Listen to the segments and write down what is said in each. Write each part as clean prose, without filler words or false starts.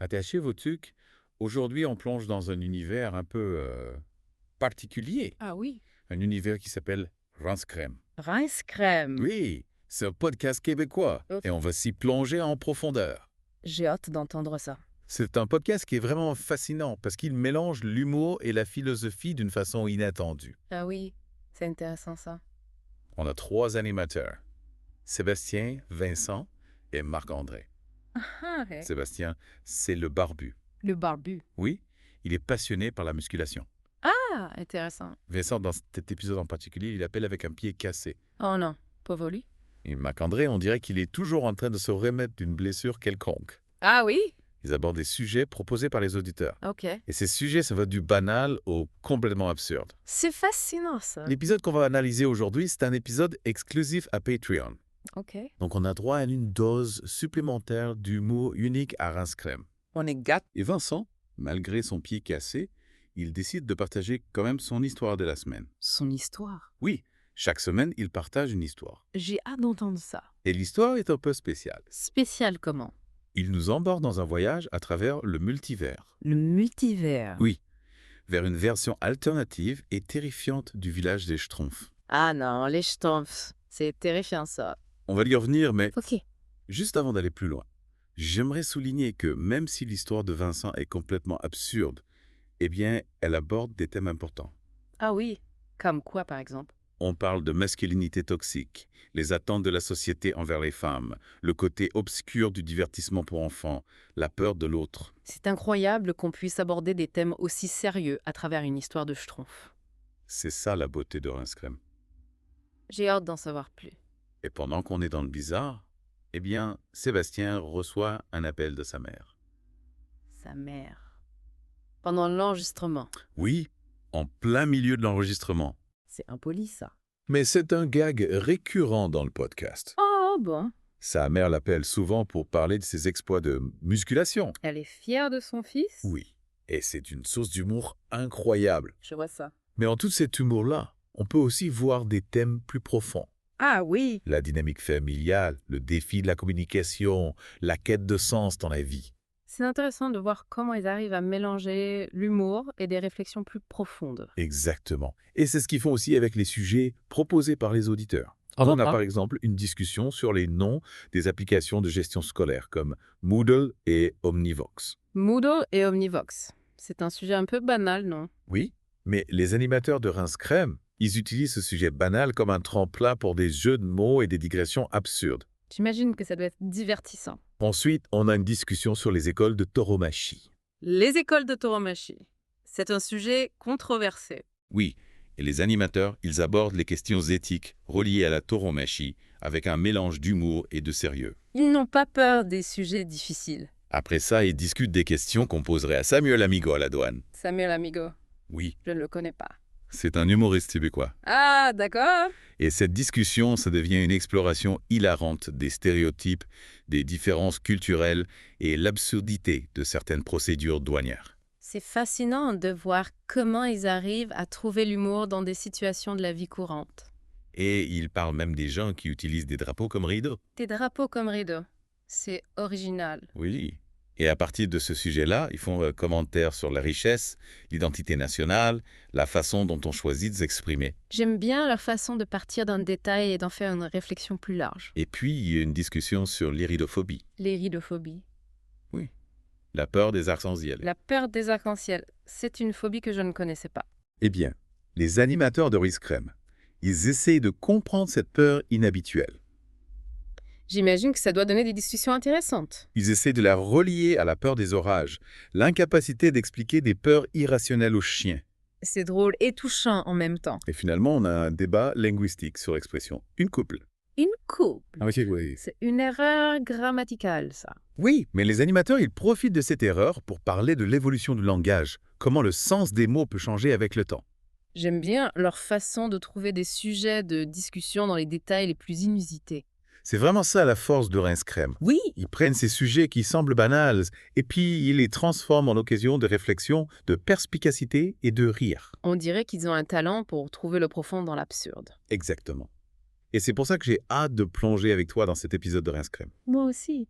Attachez vos tucs. Aujourd'hui, on plonge dans un univers un peu particulier. Ah oui. Un univers qui s'appelle Rince Crème. Rince crème. Oui, c'est un podcast québécois Ouf. et on va s'y plonger en profondeur. J'ai hâte d'entendre ça. C'est un podcast qui est vraiment fascinant parce qu'il mélange l'humour et la philosophie d'une façon inattendue. Ah oui, c'est intéressant ça. On a 3 animateurs, Sébastien, Vincent et Marc-André. Ah, ouais. Sébastien, c'est le barbu. Le barbu. Oui, il est passionné par la musculation. Ah, intéressant. Vincent, dans cet épisode en particulier, il appelle avec un pied cassé. Oh non, pauvre lui. Et Marc-André, on dirait qu'il est toujours en train de se remettre d'une blessure quelconque. Ah oui? Ils abordent des sujets proposés par les auditeurs. Ok. Et ces sujets, ça va du banal au complètement absurde. C'est fascinant ça. L'épisode qu'on va analyser aujourd'hui, c'est un épisode exclusif à Patreon. Ok. Donc on a droit à une dose supplémentaire d'humour unique à Rince Crème. On est gâtés. Et Vincent, malgré son pied cassé, il décide de partager quand même son histoire de la semaine. Son histoire. Oui, chaque semaine, il partage une histoire. J'ai hâte d'entendre ça. Et l'histoire est un peu spéciale. Spécial comment? Il nous embarque dans un voyage à travers le multivers. Le multivers. Oui, vers une version alternative et terrifiante du village des Schtroumpfs. Ah non, les Schtroumpfs. C'est terrifiant ça. On va y revenir, mais Ok. juste avant d'aller plus loin, j'aimerais souligner que même si l'histoire de Vincent est complètement absurde, eh bien, elle aborde des thèmes importants. Ah oui. Comme quoi par exemple? On parle de masculinité toxique, les attentes de la société envers les femmes, le côté obscur du divertissement pour enfants, la peur de l'autre. C'est incroyable qu'on puisse aborder des thèmes aussi sérieux à travers une histoire de Schtroumpf. C'est ça la beauté de Rince Crème. J'ai hâte d'en savoir plus. Et pendant qu'on est dans le bizarre, eh bien, Sébastien reçoit un appel de sa mère. Sa mère. Pendant l'enregistrement. Oui, en plein milieu de l'enregistrement. C'est impoli ça. Mais c'est un gag récurrent dans le podcast. Oh bon. Sa mère l'appelle souvent pour parler de ses exploits de musculation. Elle est fière de son fils? Oui, et c'est une source d'humour incroyable. Je vois ça. Mais en tout cet humour-là, on peut aussi voir des thèmes plus profonds. Ah oui. La dynamique familiale, le défi de la communication, la quête de sens dans la vie. C'est intéressant de voir comment ils arrivent à mélanger l'humour et des réflexions plus profondes. Exactement. Et c'est ce qu'ils font aussi avec les sujets proposés par les auditeurs. On a par exemple une discussion sur les noms des applications de gestion scolaire comme Moodle et Omnivox. Moodle et Omnivox. C'est un sujet un peu banal, non? Oui, mais les animateurs de Rince Crème, ils utilisent ce sujet banal comme un tremplin pour des jeux de mots et des digressions absurdes. J'imagine que ça doit être divertissant. Ensuite, on a une discussion sur les écoles de tauromachie. Les écoles de tauromachie. C'est un sujet controversé. Oui, et les animateurs, ils abordent les questions éthiques reliées à la tauromachie avec un mélange d'humour et de sérieux. Ils n'ont pas peur des sujets difficiles. Après ça, ils discutent des questions qu'on poserait à Samuel Amigo à la douane. Samuel Amigo, Oui, je ne le connais pas. c'est un humoriste québécois. Ah, d'accord. Et cette discussion, ça devient une exploration hilarante des stéréotypes, des différences culturelles et l'absurdité de certaines procédures douanières. C'est fascinant de voir comment ils arrivent à trouver l'humour dans des situations de la vie courante. Et ils parlent même des gens qui utilisent des drapeaux comme rideaux. Des drapeaux comme rideaux. C'est original. Oui. Et à partir de ce sujet-là, ils font un commentaire sur la richesse, l'identité nationale, la façon dont on choisit de s'exprimer. J'aime bien leur façon de partir d'un détail et d'en faire une réflexion plus large. Et puis, il y a une discussion sur l'iridophobie, L'iridophobie. la peur des arcs-en-ciel. La peur des arcs-en-ciel. C'est une phobie que je ne connaissais pas. Eh bien, les animateurs de Rince Crème, ils essayent de comprendre cette peur inhabituelle. J'imagine que ça doit donner des discussions intéressantes. Ils essaient de la relier à la peur des orages, l'incapacité d'expliquer des peurs irrationnelles aux chiens. C'est drôle et touchant en même temps. Et finalement, on a un débat linguistique sur l'expression « une couple Une couple. ». Oui. C'est une erreur grammaticale, ça. Oui, mais les animateurs, ils profitent de cette erreur pour parler de l'évolution du langage, comment le sens des mots peut changer avec le temps. J'aime bien leur façon de trouver des sujets de discussion dans les détails les plus inusités. C'est vraiment ça la force de Rince Crème. Oui, Ils prennent ces sujets qui semblent banals et puis ils les transforment en occasion de réflexion, de perspicacité et de rire. on dirait qu'ils ont un talent pour trouver le profond dans l'absurde. Exactement. Et c'est pour ça que j'ai hâte de plonger avec toi dans cet épisode de Rince Crème. Moi aussi.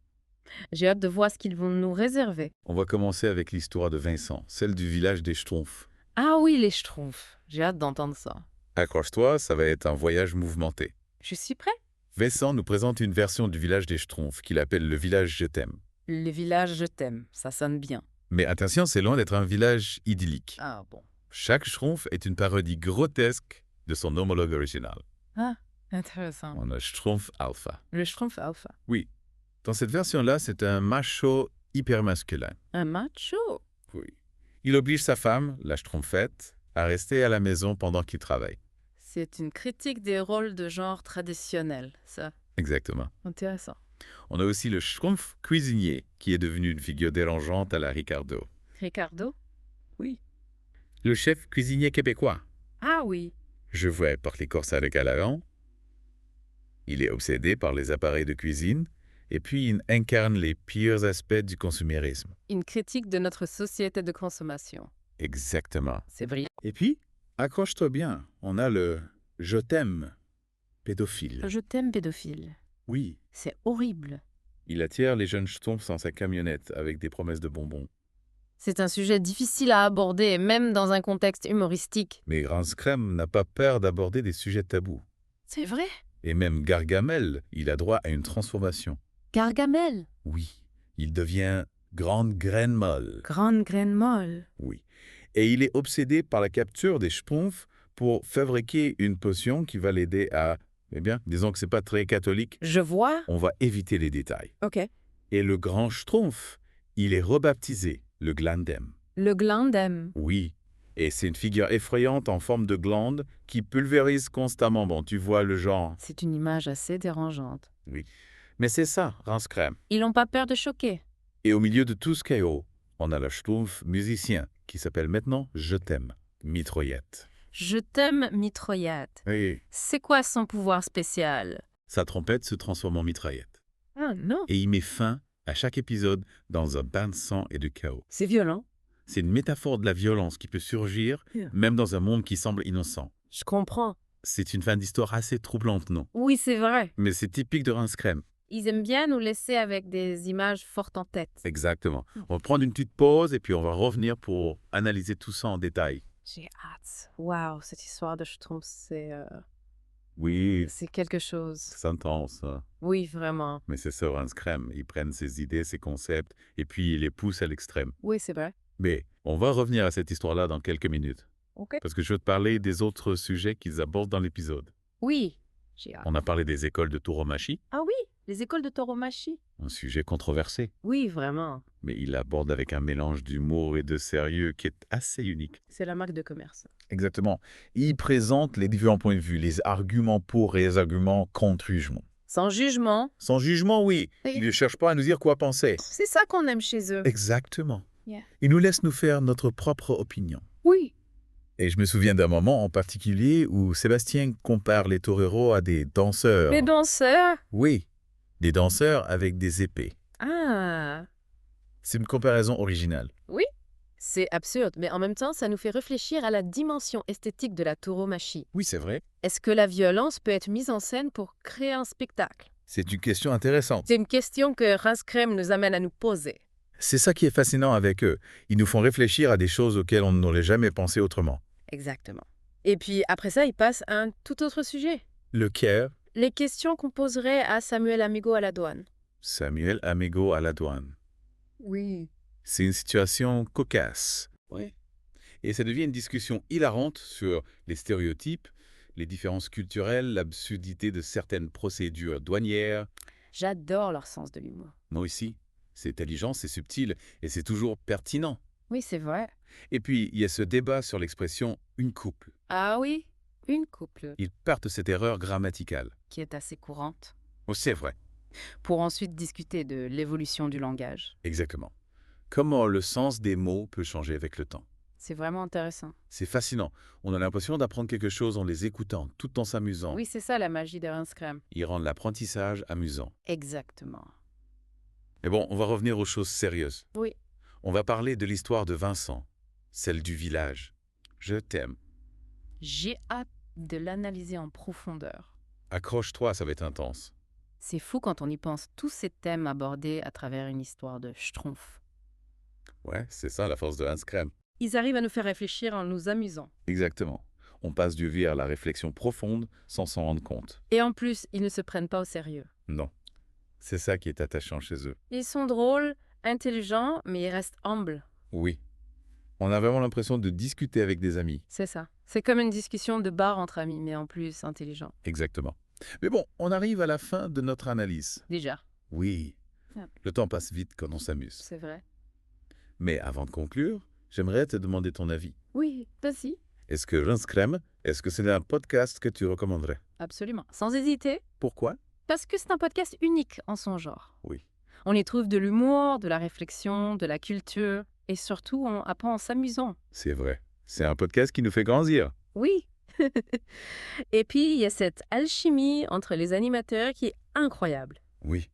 J'ai hâte de voir ce qu'ils vont nous réserver. On va commencer avec l'histoire de Vincent, celle du village des Schtroumpfs. Ah oui, les Schtroumpfs. J'ai hâte d'entendre ça. Accroche-toi, ça va être un voyage mouvementé. Je suis prêt. Vincent nous présente une version du village des Schtroumpfs qu'il appelle le village Je t'aime. Le village, je t'aime. Ça sonne bien. Mais attention, c'est loin d'être un village idyllique. Ah bon. Chaque Schtroumpf est une parodie grotesque de son homologue original. Ah, intéressant. On a Schtroumpf Alpha. Le Schtroumpf alpha. Oui. Dans cette version-là, c'est un macho hyper masculin. Un macho. Oui. Il oblige sa femme, la Schtroumpfette, à rester à la maison pendant qu'il travaille. C'est une critique des rôles de genre traditionnels, ça. Exactement. Intéressant. On a aussi le Schtroumpf cuisinier, qui est devenu une figure dérangeante à la Ricardo. Ricardo? Oui. Le chef cuisinier québécois. Ah oui. Je vois porte les corsaires de Galaon. Il est obsédé par les appareils de cuisine, et puis il incarne les pires aspects du consumérisme. Une critique de notre société de consommation. Exactement. C'est brillant. Et puis, accroche-toi bien, on a le « je t'aime » pédophile. Je t'aime, pédophile. Oui, C'est horrible. il attire les jeunes Schtroumpfs dans sa camionnette avec des promesses de bonbons. C'est un sujet difficile à aborder, même dans un contexte humoristique. Mais Rance Crème n'a pas peur d'aborder des sujets tabous. C'est vrai. Et même Gargamel, il a droit à une transformation. Gargamel. Oui, il devient grande graine molle. Grande graine molle. Oui. Et il est obsédé par la capture des Schtroumpfs pour fabriquer une potion qui va l'aider à... Eh bien, disons que c'est pas très catholique. Je vois. On va éviter les détails. Ok. Et le grand Schtroumpf, il est rebaptisé le Glandem. Le glandem. Oui. Et c'est une figure effrayante en forme de glande qui pulvérise constamment. Bon, tu vois le genre. C'est une image assez dérangeante. Oui. Mais c'est ça, Rance Crème. Ils n'ont pas peur de choquer. Et au milieu de tout ce chaos, on a le Schtroumpf musicien qui s'appelle maintenant Je t'aime, Mitraillette. Je t'aime, mitraillette. Oui. C'est quoi son pouvoir spécial? Sa trompette se transforme en mitraillette. Ah non. Et il met fin à chaque épisode dans un bain de sang et de chaos. C'est violent. C'est une métaphore de la violence qui peut surgir, même dans un monde qui semble innocent. Je comprends. C'est une fin d'histoire assez troublante, non? Oui, c'est vrai. Mais c'est typique de Rance Crème. Ils aiment bien nous laisser avec des images fortes en tête. Exactement. On va prendre une petite pause et puis on va revenir pour analyser tout ça en détail. J'ai hâte. Waouh, cette histoire de Schtroumpf, Oui, c'est quelque chose. c'est intense, ça. Oui, vraiment. Mais c'est ça, Rance Crème. Ils prennent ses idées, ses concepts, et puis ils les poussent à l'extrême. Oui, c'est vrai. Mais on va revenir à cette histoire-là dans quelques minutes. Ok. Parce que je veux te parler des autres sujets qu'ils abordent dans l'épisode. Oui, j'ai hâte. On a parlé des écoles de tauromachie, Ah oui, les écoles de tauromachie. un sujet controversé. Oui, vraiment. Mais il aborde avec un mélange d'humour et de sérieux qui est assez unique. C'est la marque de commerce. Exactement. Il présente les différents points de vue, les arguments pour et les arguments contre jugement. Sans jugement. Sans jugement, oui. Oui. Il ne cherche pas à nous dire quoi penser. C'est ça qu'on aime chez eux. Exactement. Yeah. Il nous laisse nous faire notre propre opinion. Oui. Et je me souviens d'un moment en particulier où Sébastien compare les toreros à des danseurs. Les danseurs. Oui, des danseurs avec des épées. Ah. C'est une comparaison originale. Oui. C'est absurde, mais en même temps, ça nous fait réfléchir à la dimension esthétique de la tauromachie. Oui, c'est vrai. Est-ce que la violence peut être mise en scène pour créer un spectacle? C'est une question intéressante. C'est une question que Rance Crème nous amène à nous poser. C'est ça qui est fascinant avec eux. Ils nous font réfléchir à des choses auxquelles on n'aurait jamais pensé autrement. Exactement. Et puis après ça, il passe à un tout autre sujet. Le care, Les questions qu'on poserait à Samuel Amigo à la douane. Samuel Amigo à la douane. Oui. C'est une situation cocasse. Oui. Et ça devient une discussion hilarante sur les stéréotypes, les différences culturelles, l'absurdité de certaines procédures douanières. J'adore leur sens de l'humour. Moi aussi. C'est intelligent, c'est subtil et c'est toujours pertinent. Oui, c'est vrai. Et puis, il y a ce débat sur l'expression « une couple Ah oui, une couple ». Ils partent de cette erreur grammaticale. Qui est assez courante. Oh, c'est vrai. Pour ensuite discuter de l'évolution du langage. Exactement. Comment le sens des mots peut changer avec le temps. C'est vraiment intéressant. C'est fascinant. On a l'impression d'apprendre quelque chose en les écoutant, tout en s'amusant. Oui, c'est ça la magie des Rance Crème. Ils rendent l'apprentissage amusant. Exactement. Mais bon, on va revenir aux choses sérieuses. Oui. On va parler de l'histoire de Vincent, celle du village. Je t'aime. J'ai hâte de l'analyser en profondeur. Accroche-toi, ça va être intense. C'est fou quand on y pense, tous ces thèmes abordés à travers une histoire de Schtroumpf. Ouais, c'est ça la force de Hans Krem. Ils arrivent à nous faire réfléchir en nous amusant. Exactement. On passe du vide à la réflexion profonde sans s'en rendre compte. Et en plus, ils ne se prennent pas au sérieux. Non. C'est ça qui est attachant chez eux. Ils sont drôles, intelligents, mais ils restent humbles. Oui. On a vraiment l'impression de discuter avec des amis. C'est ça. C'est comme une discussion de bar entre amis, mais en plus intelligent. Exactement. Mais bon, on arrive à la fin de notre analyse. Déjà. Oui. Ah. Le temps passe vite quand on s'amuse. C'est vrai. Mais avant de conclure, j'aimerais te demander ton avis. Oui, vas-y. Est-ce que Hans Krem, est-ce que c'est un podcast que tu recommanderais? Absolument. Sans hésiter. Pourquoi? Parce que c'est un podcast unique en son genre. Oui. On y trouve de l'humour, de la réflexion, de la culture, et surtout, on apprend en s'amusant. C'est vrai. C'est un podcast qui nous fait grandir. Oui. Et puis, il y a cette alchimie entre les animateurs qui est incroyable. Oui.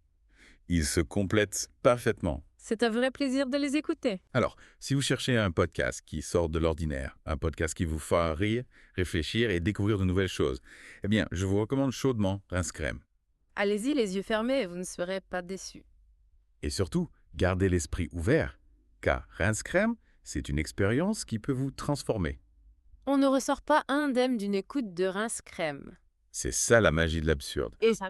Ils se complètent parfaitement. C'est un vrai plaisir de les écouter. Alors, si vous cherchez un podcast qui sort de l'ordinaire, un podcast qui vous fera rire, réfléchir et découvrir de nouvelles choses, eh bien, je vous recommande chaudement Hans Krem. Allez-y les yeux fermés et vous ne serez pas déçus. Et surtout, gardez l'esprit ouvert, car Hans Krem, c'est une expérience qui peut vous transformer. On ne ressort pas indemne d'une écoute de Rince Crème. C'est ça la magie de l'absurde. Et ça